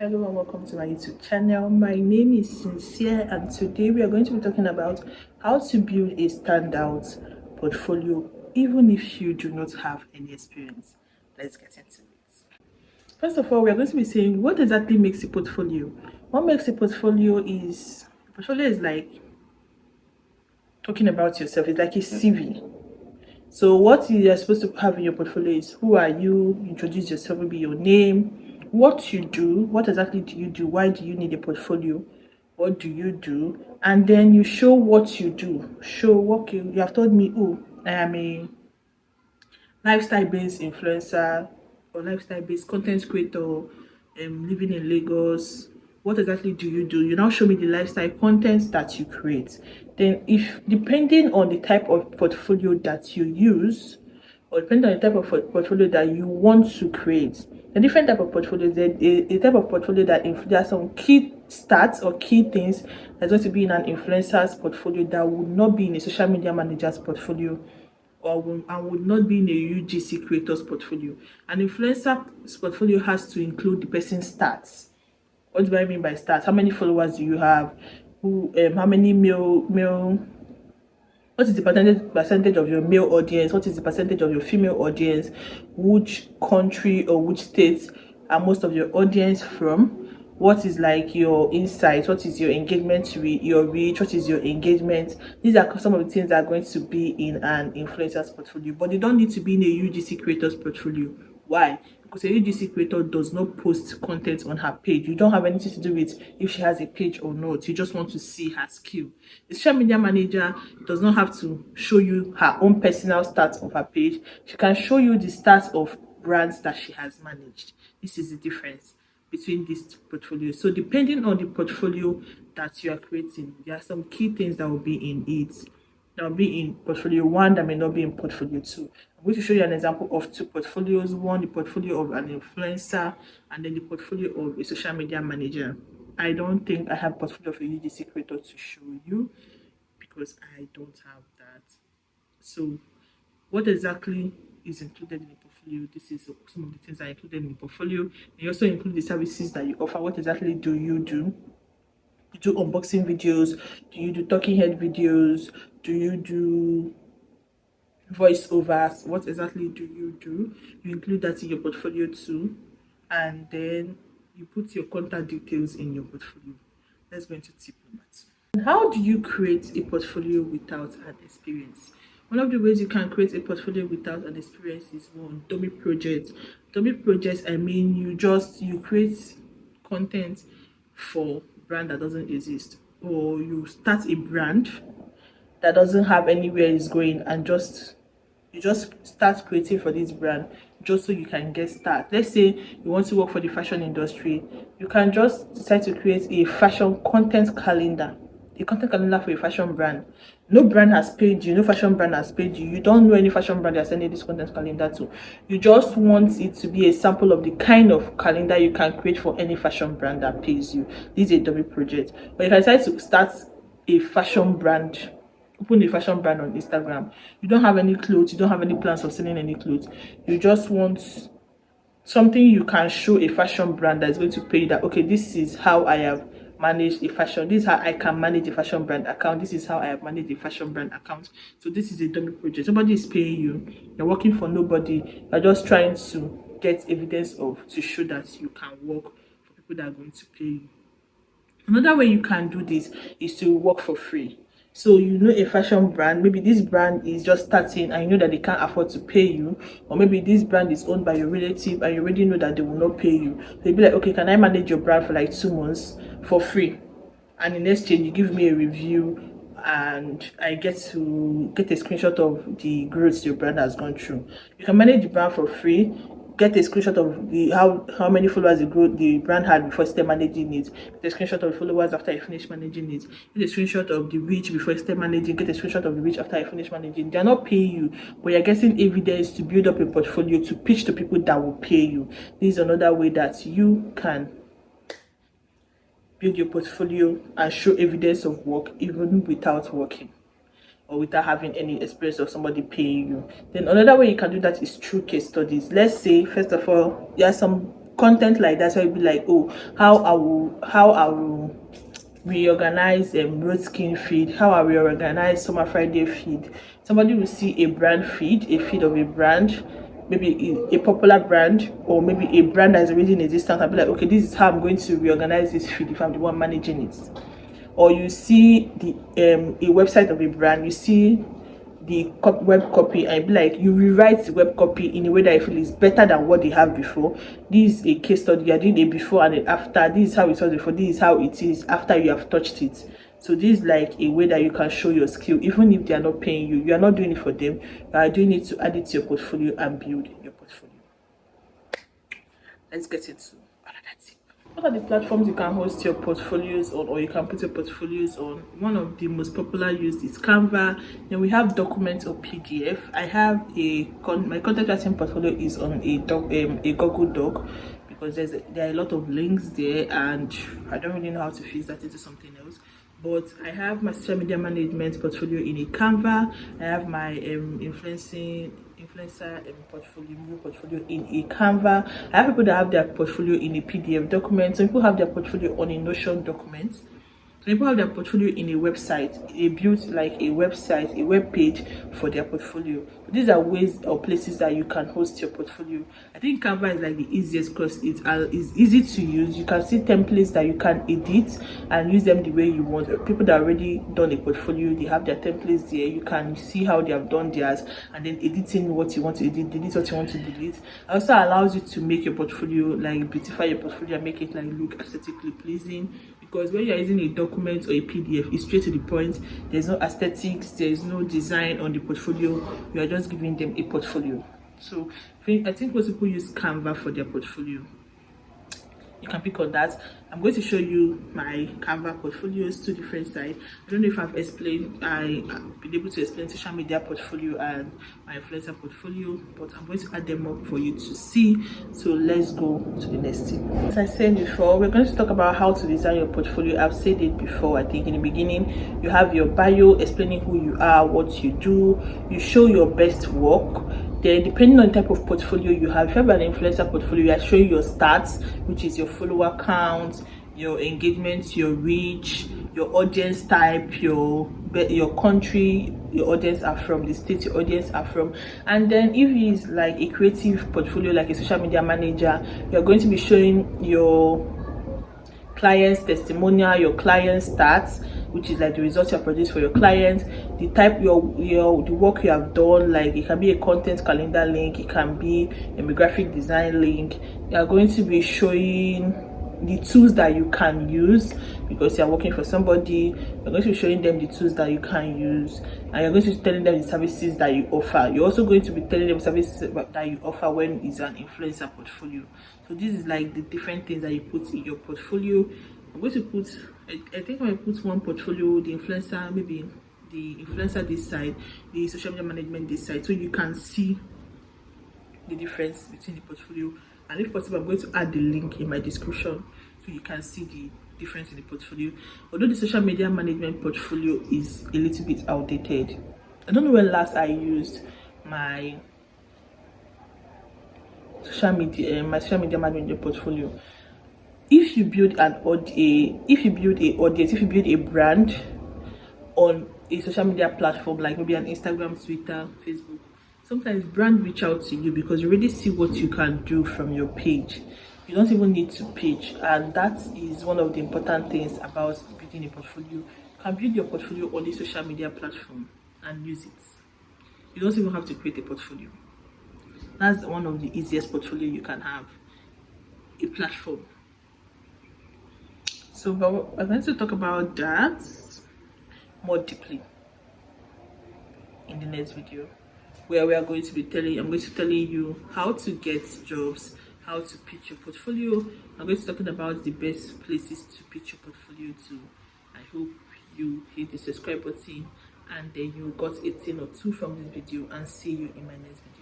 Hello and welcome to my YouTube channel. My name is Sincere and today we are going to be talking about how to build a standout portfolio even if you do not have any experience. Let's get into it. First of all, we are going to be saying what exactly makes a portfolio. What makes a portfolio is like talking about yourself. It's like a CV. So what you are supposed to have in your portfolio is who are you, introduce yourself, maybe your name, what you do, what exactly do you do, why do you need a portfolio, what do you do, and then you show what you do. Show what you have told me, oh, I am a lifestyle-based influencer or lifestyle-based content creator, living in Lagos. What exactly do? You now show me the lifestyle content that you create. Then, if depending on the type of portfolio that you use, or depending on the type of portfolio that you want to create, the different type of portfolios, the type of portfolio that there are some key stats or key things that's going to be in an influencer's portfolio that would not be in a social media manager's portfolio and would not be in a UGC creator's portfolio. An influencer's portfolio has to include the person's stats. What do I mean by stats? How many followers do you have? How many male? What is the percentage of your male audience? What is the percentage of your female audience? Which country or which states are most of your audience from? What is like your insight? What is your engagement your reach? What is your engagement? These are some of the things that are going to be in an influencer's portfolio, but they don't need to be in a UGC creator's portfolio. Why? Because a UGC creator does not post content on her page. You don't have anything to do with if she has a page or not. You just want to see her skill. The social media manager does not have to show you her own personal stats of her page. She can show you the stats of brands that she has managed. This is the difference between these portfolios. So depending on the portfolio that you are creating, there are some key things that will be in it. That will be in portfolio one that may not be in portfolio two. I'm going to show you an example of two portfolios. One, the portfolio of an influencer, and then the portfolio of a social media manager. I don't think I have portfolio of a UGC creator to show you because I don't have that. So what exactly is included in the portfolio? This is some of the things that are included in the portfolio. And you also include the services that you offer. What exactly do you do? You do unboxing videos? Do you do talking head videos? Do you do voiceovers? What exactly do you do? You include that in your portfolio too, and then you put your contact details in your portfolio. Let's go into tip number two. How do you create a portfolio without an experience? One of the ways you can create a portfolio without an experience is one, dummy projects. Dummy projects, I mean, you create content for brand that doesn't exist, or you start a brand that doesn't have anywhere it's going, and you just start creating for this brand just so you can get started. Let's say you want to work for the fashion industry, you can just decide to create a fashion content calendar, a content calendar for a fashion brand. No brand has paid you, no fashion brand has paid you, you don't know any fashion brand you're sending this content calendar to. You just want it to be a sample of the kind of calendar you can create for any fashion brand that pays you. This is a dummy project. But you can decide to start a fashion brand, open a fashion brand on Instagram. You don't have any clothes, you don't have any plans of selling any clothes. You just want something you can show a fashion brand that is going to pay you that, okay, this is how I have managed a fashion, this is how I can manage a fashion brand account, this is how I have managed a fashion brand account. So this is a dummy project. Somebody is paying you, you're working for nobody, you're just trying to get evidence to show that you can work for people that are going to pay you. Another way you can do this is to work for free. So you know a fashion brand, maybe this brand is just starting and you know that they can't afford to pay you, or maybe this brand is owned by your relative and you already know that they will not pay you. They'll be like, okay, can I manage your brand for like 2 months for free? And in exchange, you give me a review and I get to get a screenshot of the growth your brand has gone through. You can manage the brand for free, get a screenshot of the how many followers the brand had before you start managing it, get a screenshot of the followers after you finish managing it, get a screenshot of the reach before you start managing, get a screenshot of the reach after you finish managing. They're not paying you, but you're getting evidence to build up a portfolio to pitch to people that will pay you. This is another way that you can build your portfolio and show evidence of work even without working or without having any experience of somebody paying you. Then another way you can do that is through case studies. Let's say, first of all, there are some content like that. So I'll be like, oh, how I will reorganize road skin feed, how I reorganize summer Friday feed. Somebody will see a brand feed, a feed of a brand, maybe a popular brand, or maybe a brand that's already in existence. I'll be like, okay, this is how I'm going to reorganize this feed if I'm the one managing it. Or you see the a website of a brand, you see the web copy, and be like, you rewrite the web copy in a way that I feel is better than what they have before. This is a case study, you're doing a before and an after. This is how it was before, this is how it is after you have touched it. So this is like a way that you can show your skill, even if they are not paying you. You are not doing it for them, you are doing it to add it to your portfolio and build your portfolio. Let's get into another tip. What are the platforms you can host your portfolios on, or you can put your portfolios on? One of the most popular used is Canva. Then we have documents or PDF. I have my content writing portfolio is on a Google Doc, because there are a lot of links there, and I don't really know how to fix that into something else. But I have my social media management portfolio in a Canva. I have my influencer portfolio in a Canva. I have people that have their portfolio in a PDF document. Some people have their portfolio on a Notion document. Some people have their portfolio in a website. They built like a website, a web page for their portfolio. These are ways or places that you can host your portfolio. I think Canva is like the easiest because it's easy to use. You can see templates that you can edit and use them the way you want. People that already done a portfolio, they have their templates there. You can see how they have done theirs, and then editing what you want to edit, delete what you want to delete. It also allows you to make your portfolio, like beautify your portfolio and make it like look aesthetically pleasing. Because when you're using a document or a PDF, it's straight to the point. There's no aesthetics, there's no design on the portfolio. You are just giving them a portfolio. So I think most people use Canva for their portfolio. You can pick on that. I'm going to show you my Canva portfolios, two different sides. I don't know if I've been able to explain social media portfolio and my influencer portfolio, but I'm going to add them up for you to see. So let's go to the next tip. As I said before, we're going to talk about how to design your portfolio. I've said it before. I think in the beginning, you have your bio explaining who you are, what you do. You show your best work. Then depending on the type of portfolio you have, if you have an influencer portfolio, you are showing your stats, which is your follower count, your engagement, your reach, your audience type, your country your audience are from, the state your audience are from. And then if it's like a creative portfolio, like a social media manager, you're going to be showing your clients testimonial, your client stats, which is like the results you have produced for your clients, the type the work you have done. Like it can be a content calendar link, it can be a graphic design link. You are going to be showing the tools that you can use, because you're working for somebody. You're going to be showing them the tools that you can use, and you're going to be telling them the services that you offer. You're also going to be telling them services that you offer when it's an influencer portfolio. So this is like the different things that you put in your portfolio. I'm going to put, I think I put one portfolio, the influencer, maybe the influencer this side, the social media management this side, so you can see the difference between the portfolio. And if possible, I'm going to add the link in my description so you can see the difference in the portfolio. Although the social media management portfolio is a little bit outdated, I don't know when last I used my social media management portfolio. If you build if you build a brand on a social media platform, like maybe an Instagram, Twitter, Facebook, sometimes brand reach out to you because you already see what you can do from your page. You don't even need to pitch, and that is one of the important things about building a portfolio. You can build your portfolio on a social media platform and use it. You don't even have to create a portfolio. That's one of the easiest portfolio you can have, a platform. So I'm going to talk about that more deeply in the next video, where we are going to be I'm going to tell you how to get jobs, how to pitch your portfolio. I'm going to be talking about the best places to pitch your portfolio to. I hope you hit the subscribe button, and then you got a thing or two from this video, and see you in my next video.